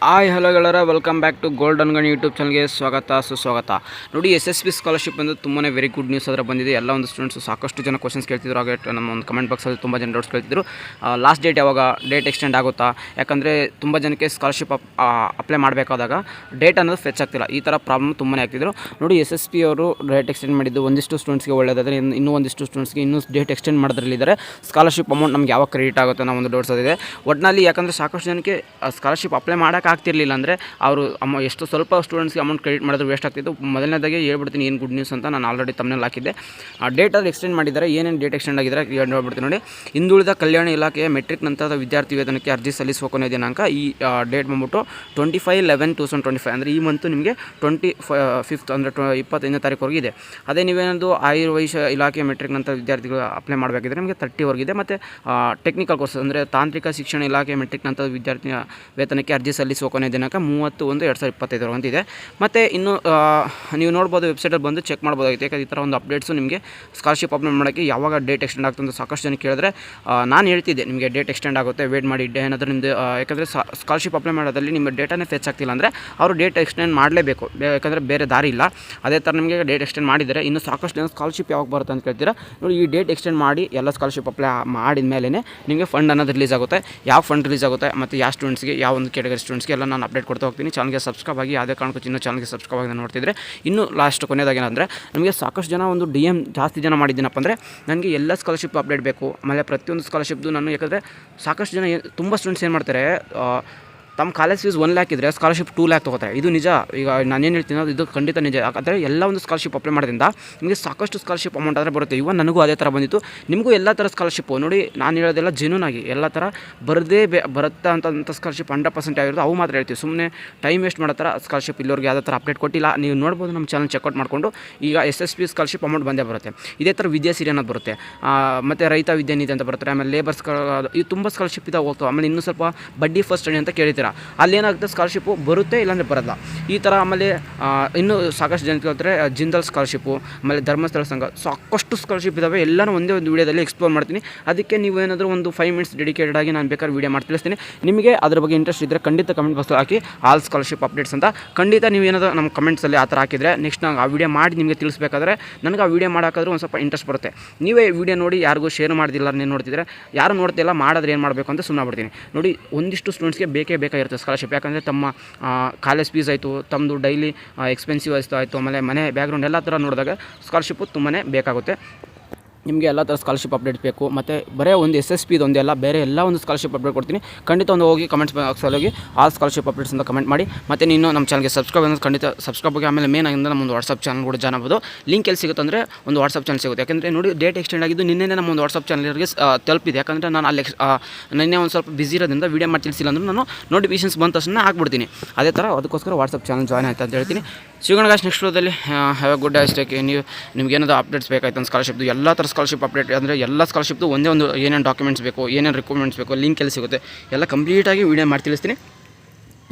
Hi hello ಗೆಳರ welcome back to golden Gani YouTube ಚಾನಲ್ಗೆ ಸ್ವಾಗತ ಸುಸ್ವಾಗತ. ನೋಡಿ SSB ಸ್ಕಾಲರ್ಶಿಪ್ ಬಂದು ತುಂಬಾ ವೆರಿ ಗುಡ್ ನ್ಯೂಸ್ ಅದರ ಬಂದಿದೆ. ಎಲ್ಲ ಒಂದು ಸ್ಟೂಡೆಂಟ್ಸು ಸಾಕಷ್ಟು ಜನ ಕ್ವಶನ್ಸ್ ಕೇಳ್ತಿದ್ರು. ಹಾಗೆ ನಮ್ಮ ಒಂದು ಕಮೆಂಟ್ ಬಾಕ್ಸಲ್ಲಿ ತುಂಬ ಜನ ಡೌಟ್ಸ್ ಕೇಳ್ತಿದ್ರು. ಲಾಸ್ಟ್ ಡೇಟ್ ಯಾವಾಗ, ಡೇಟ್ ಎಕ್ಸ್ಟೆಂಡ್ ಆಗುತ್ತಾ? ಯಾಕಂದರೆ ತುಂಬ ಜನಕ್ಕೆ ಸ್ಕಾಲರ್ಶಿಪ್ ಅಪ್ಲೈ ಮಾಡಬೇಕಾದಾಗ ಡೇಟ್ ಅನ್ನೋದು ಫೆಚ್ ಆಗ್ತಿಲ್ಲ. ಈ ಥರ ಪ್ರಾಬ್ಲಮ್ ತುಂಬಾ ಆಗ್ತಿದ್ರು. ನೋಡಿ SSB ಅವರು ಡೇಟ್ ಎಕ್ಸ್ಟೆಂಡ್ ಮಾಡಿದ್ದು ಒಂದಿಷ್ಟು ಸ್ಟೂಡೆಂಟ್ಸ್ಗೆ ಒಳ್ಳೆಯದಾದರೆ, ಇನ್ನೂ ಒಂದಿಷ್ಟು ಸ್ಟೂಡೆಂಟ್ಸ್ಗೆ ಇನ್ನೂ ಡೇಟ್ ಎಕ್ಸ್ಟೆಂಡ್ ಮಾಡೋದ್ರಲ್ಲಿದ್ದಾರೆ. ಸ್ಕಾಲರ್ಶಿಪ್ ಅಮೌಂಟ್ ನಮ್ಗೆ ಯಾವಾಗ ಕ್ರೆಡಿಟ್ ಆಗುತ್ತೆ ಅನ್ನೋ ಒಂದು ಡೌಟ್ಸ್ ಇದೆ. ಒಟ್ಟಿನಲ್ಲಿ ಯಾಕಂದರೆ ಸಾಕಷ್ಟು ಜನಕ್ಕೆ ಸ್ಕಾಲರ್ಶಿಪ್ ಅಪ್ಲೈ ಆಗ್ತಿರಲಿಲ್ಲ ಅಂದರೆ ಅವರು ಎಷ್ಟು ಸ್ವಲ್ಪ ಸ್ಟೂಡೆಂಟ್ಸ್ಗೆ ಅಮೌಂಟ್ ಕ್ರೆಡಿಟ್ ಮಾಡಿದ್ರು ವೇಸ್ಟ್ ಆಗ್ತಿತ್ತು. ಮೊದಲನೇದಾಗಿ ಹೇಳ್ಬಿಡ್ತೀನಿ ಏನು ಗುಡ್ ನ್ಯೂಸ್ ಅಂತ. ನಾನು ಆಲ್ರೆಡಿ ತಮ್ಮನಲ್ಲಿ ಹಾಕಿದ್ದೆ. ಡೇಟ್ ಅದು ಎಕ್ಸ್ಟೆಂಡ್ ಮಾಡಿದ್ದಾರೆ. ಏನೇನು ಡೇಟ್ ಎಕ್ಸ್ಟೆಂಡ್ ಆಗಿದ್ದಾರೆ ಹೇಳ್ಬಿಡ್ತೀನಿ ನೋಡಿ. ಹಿಂದುಳಿದ ಕಲ್ಯಾಣ ಇಲಾಖೆಯ ಮೆಟ್ರಿಕ್ ನಂತರದ ವಿದ್ಯಾರ್ಥಿ ವೇತನಕ್ಕೆ ಅರ್ಜಿ ಸಲ್ಲಿಸುವ ಕೊನೆಯ ದಿನಾಂಕ ಈ ಡೇಟ್ ಬಂದ್ಬಿಟ್ಟು 25/11/2025 ಅಂದರೆ ಈ ಮಂತು ನಿಮಗೆ 25th ಅಂದರೆ 25ನೇ ತಾರೀಕುವರೆಗೆ ಇದೆ. ಅದೇ ನೀವೇನದು ಆಯುರ್ವೈಶ್ಯ ಇಲಾಖೆಯ ಮೆಟ್ರಿಕ್ ನಂತರ ವಿದ್ಯಾರ್ಥಿಗಳು ಅಪ್ಲೈ ಮಾಡಬೇಕಿದ್ರೆ ನಿಮಗೆ 30ವರೆಗಿದೆ. ಮತ್ತು ಟೆಕ್ನಿಕಲ್ ಕೋರ್ಸ್ ಅಂದರೆ ತಾಂತ್ರಿಕ ಶಿಕ್ಷಣ ಇಲಾಖೆಯ ಮೆಟ್ರಿಕ್ ನಂತರ ವಿದ್ಯಾರ್ಥಿ ವೇತನಕ್ಕೆ ಅರ್ಜಿ ಸಲ್ಲಿಸುವ ಕೊನೆಯ ದಿನಾಂಕ 30/1/2025 ಅಂತಿದೆ. ಮತ್ತು ಇನ್ನು ನೀವು ನೋಡ್ಬೋದು, ವೆಬ್ಸೈಟಲ್ಲಿ ಬಂದು ಚೆಕ್ ಮಾಡ್ಬೋದಾಗಿತ್ತು. ಯಾಕಂದರೆ ಈ ಥರ ಒಂದು ಅಪ್ಡೇಟ್ಸು ನಿಮಗೆ ಸ್ಕಾಲರ್ಶಿಪ್ ಅಪ್ಲೈ ಮಾಡೋಕ್ಕೆ ಯಾವಾಗ ಡೇಟ್ ಎಕ್ಸ್ಟೆಂಡ್ ಆಗ್ತದೆ ಅಂತ ಸಾಕಷ್ಟು ಜನ ಕೇಳಿದ್ರೆ ನಾನು ಹೇಳ್ತಿದ್ದೆ ನಿಮಗೆ ಡೇಟ್ ಎಕ್ಸ್ಟೆಂಡ್ ಆಗುತ್ತೆ, ವೇಟ್ ಮಾಡಿ ಏನಾದರೂ ನಿಮ್ಮದು. ಯಾಕಂದರೆ ಸ್ಕಾಲರ್ಶಿಪ್ ಅಪ್ಲೈ ಮಾಡೋದಲ್ಲಿ ನಿಮ್ಮ ಡೇಟಾನೇ ಫೆಚ್ ಆಗ್ತಿಲ್ಲ ಅಂದರೆ ಅವರು ಡೇಟ್ ಎಕ್ಸ್ಟೆಂಡ್ ಮಾಡಲೇಬೇಕು. ಯಾಕಂದರೆ ಬೇರೆ ದಾರಿ ಇಲ್ಲ. ಅದೇ ಥರ ನಿಮಗೆ ಡೇಟ್ ಎಕ್ಸ್ಟೆಂಡ್ ಮಾಡಿದರೆ ಇನ್ನು ಸಾಕಷ್ಟು ಜನ ಸ್ಕಾಲರ್ಶಿಪ್ ಯಾವಾಗ ಬರುತ್ತೆ ಅಂತ ಕೇಳ್ತೀರಾ. ನೋಡಿ, ಈ ಡೇಟ್ ಎಕ್ಸ್ಟೆಂಡ್ ಮಾಡಿ ಎಲ್ಲ ಸ್ಕಾಲರ್ಶಿಪ್ ಅಪ್ಲೈ ಮಾಡಿದ ಮೇಲೆ ನಿಮಗೆ ಫಂಡ್ ಅನ್ನೋದು ರಿಲೀಸ್ ಆಗುತ್ತೆ. ಯಾವ ಫಂಡ್ ರಿಲೀಸ್ ಆಗುತ್ತೆ ಮತ್ತು ಯಾವ ಸ್ಟೂಡೆಂಟ್ಸ್ಗೆ, ಯಾವ ಒಂದು ಕ್ಯಾಟಗರಿ ಸ್ಟೂಡೆಂಟ್ಸ್ಗೆ ಎಲ್ಲ ನಾನು ಅಪ್ಡೇಟ್ ಕೊಡ್ತಾ ಹೋಗ್ತೀನಿ. ಚಾನಲ್ಗೆ ಸಬ್ಸ್ಕ್ರೈಬ್ ಆಗಿ, ಯಾವುದೇ ಕಾರಣಕ್ಕೂ ಇನ್ನೂ ಚಾನಲ್ಗೆ ಸಬ್ಸ್ಕ್ರೈಬ್ ಆಗಿ ನೋಡ್ತಿದ್ರೆ. ಇನ್ನು ಲಾಸ್ಟ್ ಕೊನೆಯದಾಗಿ ಏನಂದರೆ, ನಮಗೆ ಸಾಕಷ್ಟು ಜನ ಒಂದು DM ಜಾಸ್ತಿ ಜನ ಮಾಡಿದ್ದೀನಪ್ಪ ಅಂದರೆ ನನಗೆ ಎಲ್ಲ ಸ್ಕಾಲರ್ಶಿಪ್ ಅಪ್ಡೇಟ್ ಬೇಕು. ಆಮೇಲೆ ಪ್ರತಿಯೊಂದು ಸ್ಕಾಲರ್ಶಿಪ್ದು ನಾನು, ಯಾಕಂದರೆ ಸಾಕಷ್ಟು ಜನ ತುಂಬ ಸ್ಟೂಡೆಂಟ್ಸ್ ಏನು ಮಾಡ್ತಾರೆ, ತಮ್ಮ ಕಾಲೇಜ್ ಫೀಸ್ 1 lakh ಇದ್ದರೆ ಸ್ಕಾಲರ್ಶಿಪ್ 2 lakh ತೊಗೋತಾರೆ. ಇದು ನಿಜ. ಈಗ ನಾನೇನು ಹೇಳ್ತೀನಿ ಇದು ಖಂಡಿತ ನಿಜ. ಯಾಕಂದರೆ ಎಲ್ಲ ಒಂದು ಸ್ಕಾಲರ್ಶಿಪ್ ಅಪ್ಲೈ ಮಾಡೋದ್ರಿಂದ ನಿಮಗೆ ಸಾಕಷ್ಟು ಸ್ಕಾಲರ್ಶಿಪ್ ಅಮೌಂಟ್ ಆದರೆ ಬರುತ್ತೆ. ಇವನ್ ನನಗೂ ಅದೇ ಥರ ಬಂದಿತ್ತು. ನಿಮಗೂ ಎಲ್ಲ ಥರ ಸ್ಕಾಲರ್ಶಿಪ್ಪು ನೋಡಿ, ನಾನು ಹೇಳೋದೆಲ್ಲ ಜೆನ್ಯೂನ್ ಆಗಿ ಎಲ್ಲ ಥರ ಬರುತ್ತೆ ಅಂತ ಸ್ಕಾಲರ್ಶಿಪ್ 100% ಆಗಿರೋದು ಅವು ಮಾತ್ರ ಹೇಳ್ತೀವಿ. ಸುಮ್ಮನೆ ಟೈಮ್ ವೇಸ್ಟ್ ಮಾಡೋ ಥರ ಸ್ಕಾಲರ್ಶಿಪ್ ಇಲ್ಲವ್ರಿಗೆ ಯಾವುದೇ ಥರ ಅಪ್ಡೇಟ್ ಕೊಟ್ಟಿಲ್ಲ. ನೀವು ನೋಡ್ಬೋದು ನಮ್ಮ ಚಾನಲ್ ಚೆಕ್ಔಟ್ ಮಾಡಿಕೊಂಡು. ಈಗ SSB ಸ್ಕಾಲರ್ಶಿಪ್ ಅಮೌಂಟ್ ಬಂದೇ ಬರುತ್ತೆ. ಇದೇ ಥರ ವಿದ್ಯಾಸಿರಿ ಅನ್ನೋದು ಬರುತ್ತೆ. ಮತ್ತು ರೈತ ವಿದ್ಯಾನಿಧಿ ಅಂತ ಬರ್ತಾರೆ. ಆಮೇಲೆ ಲೇಬರ್ಸ್ ಇದು ತುಂಬ ಸ್ಕಾಲರ್ಶಿಪ್ ಇದಾವೆ ಹೋಗ್ತಾವೆ. ಆಮೇಲೆ ಇನ್ನೂ ಸ್ವಲ್ಪ ಬಡ್ಡಿ ಫಸ್ಟ್ ಸ್ಟಡಿ ಅಂತ ಕೇಳ್ತೀರಾ. ಅಲ್ಲೇನಾಗುತ್ತೆ, ಸ್ಕಾಲರ್ಶಿಪ್ಪು ಬರುತ್ತೆ, ಇಲ್ಲಾಂದರೆ ಬರೋಲ್ಲ. ಈ ಥರ ಆಮೇಲೆ ಇನ್ನೂ ಸಾಕಷ್ಟು ಜನ ಕೇಳ್ತಾರೆ ಜಿಂದಾಲ್ ಸ್ಕಾಲರ್ಶಿಪ್ಪು, ಆಮೇಲೆ ಧರ್ಮಸ್ಥಳ ಸಂಘ, ಸಾಕಷ್ಟು ಸ್ಕಾಲರ್ಶಿಪ್ ಇದ್ದಾವೆ. ಎಲ್ಲನೂ ಒಂದೇ ಒಂದು ವೀಡಿಯೋದಲ್ಲಿ ಎಕ್ಸ್ಪ್ಲೋರ್ ಮಾಡ್ತೀನಿ. ಅದಕ್ಕೆ ನೀವು ಏನಾದರೂ ಒಂದು 5 minutes ಡೆಡಿಕೇಟೆಡ್ ಆಗಿ ನಾನು ಬೇಕಾದ್ರೆ ವೀಡಿಯೋ ಮಾಡಿ ತಿಳಿಸ್ತೀನಿ. ನಿಮಗೆ ಅದ್ರ ಬಗ್ಗೆ ಇಂಟ್ರೆಸ್ಟ್ ಇದ್ದರೆ ಖಂಡಿತ ಕಮೆಂಟ್ ಬಾಕ್ಸಲ್ಲಿ ಹಾಕಿ ಆಲ್ ಸ್ಕಾಲರ್ಶಿಪ್ ಅಪ್ಡೇಟ್ಸ್ ಅಂತ. ಖಂಡಿತ ನೀವು ಏನಾದರೂ ನಮ್ಮ ಕಮೆಂಟ್ಸಲ್ಲಿ ಆ ಥರ ಹಾಕಿದರೆ ನೆಕ್ಸ್ಟ್ ನಾನು ಆ ವಿಡಿಯೋ ಮಾಡಿ ನಿಮಗೆ ತಿಳಿಸ್ಬೇಕಾದ್ರೆ ನನಗೆ ಆ ವಿಡಿಯೋ ಮಾಡೋಕ್ಕಾದ್ರೂ ಒಂದು ಸ್ವಲ್ಪ ಇಂಟ್ರೆಸ್ಟ್ ಬರುತ್ತೆ. ನೀವೇ ವಿಡಿಯೋ ನೋಡಿ ಯಾರಿಗೂ ಶೇರ್ ಮಾಡ್ದಿಲ್ಲ, ನೀವು ನೋಡ್ತಿದ್ರೆ ಯಾರು ನೋಡ್ತಿಲ್ಲ, ಮಾಡಿದ್ರೆ ಏನು ಮಾಡಬೇಕು ಅಂತ ಸುಮ್ಮನೆ ಬಿಡ್ತೀನಿ. ನೋಡಿ, ಒಂದಿಷ್ಟು ಸ್ಟೂಡೆಂಟ್ಸ್ಗೆ ಬೇಕಾಗಿರುತ್ತೆ ಸ್ಕಾಲರ್ಶಿಪ್. ಯಾಕಂದರೆ ತಮ್ಮ ಕಾಲೇಜ್ ಫೀಸ್ ಆಯಿತು, ತಮ್ಮದು ಡೈಲಿ ಎಕ್ಸ್ಪೆನ್ಸಿವ್ ಆಯಿತು, ಆಮೇಲೆ ಮನೆ ಬ್ಯಾಕ್ಗ್ರೌಂಡ್ ಎಲ್ಲ ಥರ ನೋಡಿದಾಗ ಸ್ಕಾಲರ್ಶಿಪ್ಪು ತುಂಬಾ ಬೇಕಾಗುತ್ತೆ. ನಿಮಗೆ ಎಲ್ಲ ಥರ ಸ್ಕಾಲರ್ಶಿಪ್ ಅಪ್ಡೇಟ್ ಬೇಕು. ಮತ್ತು ಬರೀ ಒಂದು SSB ಇದೊಂದೆಲ್ಲ, ಬೇರೆ ಎಲ್ಲ ಒಂದು ಸ್ಕಾಲರ್ಶಿಪ್ ಅಪ್ಡೇಟ್ ಕೊಡ್ತೀನಿ. ಖಂಡಿತ ಒಂದು ಹೋಗಿ ಕಮೆಂಟ್ಸ್ ಬಾಕ್ಸಲ್ಲಿ ಹೋಗಿ ಆಲ್ ಸ್ಕಾಲರ್ಶಿಪ್ ಅಪ್ಡೇಟ್ಸ್ ಅಂತ ಕಮೆಂಟ್ ಮಾಡಿ. ಮತ್ತು ನೀನು ನಮ್ಮ ಚಾನಲ್ಗೆ ಸಬ್ಸ್ಕ್ರೈಬ್ ಅನ್ನೋದು ಖಂಡಿತ ಸಬ್ಸ್ಕ್ರೈಬ್ ಆಗಿ. ಆಮೇಲೆ ಮೇನ್ ಆಗಿಂದ ನಮ್ಮ ಒಂದು ವಾಟ್ಸಪ್ ಚಾನಲ್ ಕೂಡ ಜಾಯ್ನ್ ಆಗ್ಬೋದು. ಲಿಂಕ್ ಎಲ್ಲಿ ಸಿಗುತ್ತೆ ಅಂದರೆ ಒಂದು ವಾಟ್ಸಪ್ ಚಾನಲ್ ಸಿಗುತ್ತೆ. ಯಾಕಂದರೆ ನೋಡಿ, ಡೇಟ್ ಎಕ್ಸ್ಟೆಂಡ್ ಆಗಿದ್ದು ನಿನ್ನೆ ನಮ್ಮ ಒಂದು ವಾಟ್ಸಪ್ ಚಾನಲ್ಗೆ ತಲುಪಿದೆ. ಯಾಕಂದರೆ ನಾನು ಅಲ್ಲಿ ನಿನ್ನೆ ಒಂದು ಸ್ವಲ್ಪ ಬಿಸಿ ಇರೋದ್ರಿಂದ ವೀಡಿಯೋ ಮಾಡಿ ತಿಳಿಸಿಲ್ಲ ಅಂದ್ರೆ ನಾನು ನೋಟಿಫಿಕೇಷನ್ಸ್ ಬಂದ ತಕ್ಷಣ ಹಾಕ್ಬಿಡ್ತೀನಿ. ಅದೇ ಥರ ಅದಕ್ಕೋಸ್ಕರ ವಾಟ್ಸಪ್ ಚಾನಲ್ ಜಾಯ್ನ್ ಆಯ್ತು ಅಂತ ಹೇಳ್ತೀನಿ. ಸಿಗೋಣ ಗಾಯ್ಸ್ ನೆಕ್ಸ್ಟ್ ವಿಡಿಯೋದಲ್ಲಿ. Have a good day. ಅಷ್ಟೇ. ನಿಮ್ಗೆ ಏನಾದರೂ ಅಪ್ಡೇಟ್ಸ್ ಬೇಕಾಯ್ತು ಅಂತ ಸ್ಕಾಲರ್ಶಿಪ್ದು, ಎಲ್ಲ ಥರ ಸ್ಕಾಲರ್ಶಿಪ್ ಅಪ್ಡೇಟ್ ಅಂದರೆ ಎಲ್ಲ ಸ್ಕಾಲರ್ಶಿಪ್ದು ಒಂದೇ ಒಂದು ಏನೇನು ಡಾಕ್ಯುಮೆಂಟ್ಸ್ ಬೇಕು, ಏನೇನು ರಿಕ್ವೈರ್ಮೆಂಟ್ಸ್ ಬೇಕು, ಲಿಂಕ್ ಎಲ್ಲಿ ಸಿಗುತ್ತೆ ಎಲ್ಲ ಕಂಪ್ಲೀಟಾಗಿ ವೀಡಿಯೋ ಮಾಡಿ ತಿಳಿಸ್ತೀನಿ.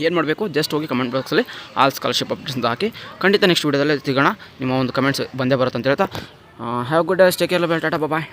ಏನು ಮಾಡಬೇಕು, ಜಸ್ಟ್ ಹೋಗಿ ಕಮೆಂಟ್ ಬಾಕ್ಸಲ್ಲಿ ಆಲ್ ಸ್ಕಾಲರ್ಶಿಪ್ ಅಪ್ಡೇಟ್ಸ್ ಅಂತ ಹಾಕಿ. ಖಂಡಿತ ನೆಕ್ಸ್ಟ್ ವೀಡಿಯೋದಲ್ಲಿ ಸಿಗೋಣ. ನಿಮ್ಮ ಒಂದು ಕಮೆಂಟ್ಸ್ ಬಂದೇ ಬರುತ್ತೆ ಅಂತ ಹೇಳ್ತಾ have good day. Take care. Tata, bye.